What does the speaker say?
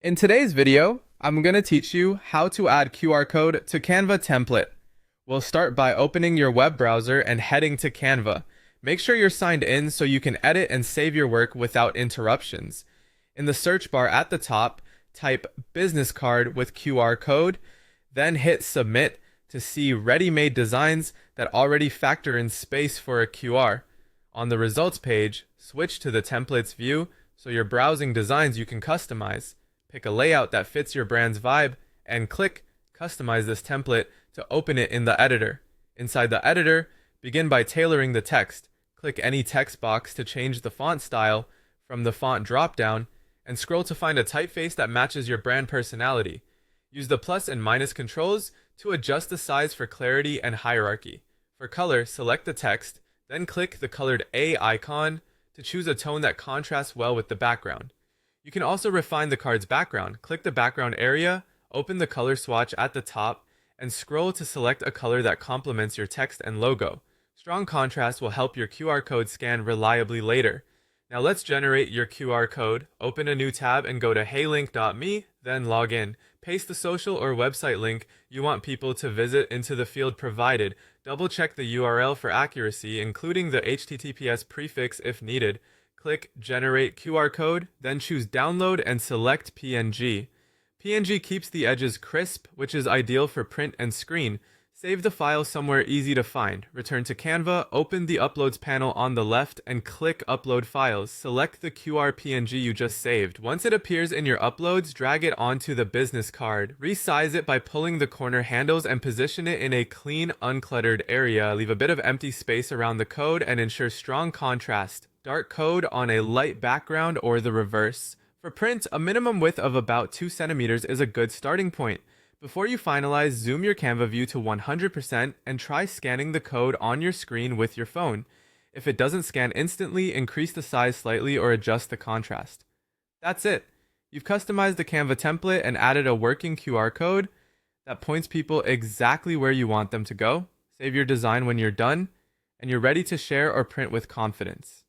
In today's video, I'm going to teach you how to add QR code to Canva template. We'll start by opening your web browser and heading to Canva. Make sure you're signed in so you can edit and save your work without interruptions. In the search bar at the top, type business card with QR code, then hit submit to see ready-made designs that already factor in space for a QR. On the results page, switch to the templates view so you're browsing designs you can customize. Pick a layout that fits your brand's vibe and click Customize this template to open it in the editor. Inside the editor, begin by tailoring the text. Click any text box to change the font style from the font dropdown and scroll to find a typeface that matches your brand personality. Use the plus and minus controls to adjust the size for clarity and hierarchy. For color, select the text, then click the colored A icon to choose a tone that contrasts well with the background. You can also refine the card's background. Click the background area, open the color swatch at the top, and scroll to select a color that complements your text and logo. Strong contrast will help your QR code scan reliably later. Now let's generate your QR code. Open a new tab and go to heylink.me, then log in. Paste the social or website link you want people to visit into the field provided. Double check the URL for accuracy, including the HTTPS prefix if needed. Click Generate QR Code, then choose Download and select PNG. PNG keeps the edges crisp, which is ideal for print and screen. Save the file somewhere easy to find. Return to Canva, open the Uploads panel on the left, and click Upload Files. Select the QR PNG you just saved. Once it appears in your uploads, drag it onto the business card. Resize it by pulling the corner handles and position it in a clean, uncluttered area. Leave a bit of empty space around the code and ensure strong contrast. Dark code on a light background or the reverse. For print, a minimum width of about 2 centimeters is a good starting point. Before you finalize, zoom your Canva view to 100% and try scanning the code on your screen with your phone. If it doesn't scan instantly, increase the size slightly or adjust the contrast. That's it. You've customized the Canva template and added a working QR code that points people exactly where you want them to go. Save your design when you're done, and you're ready to share or print with confidence.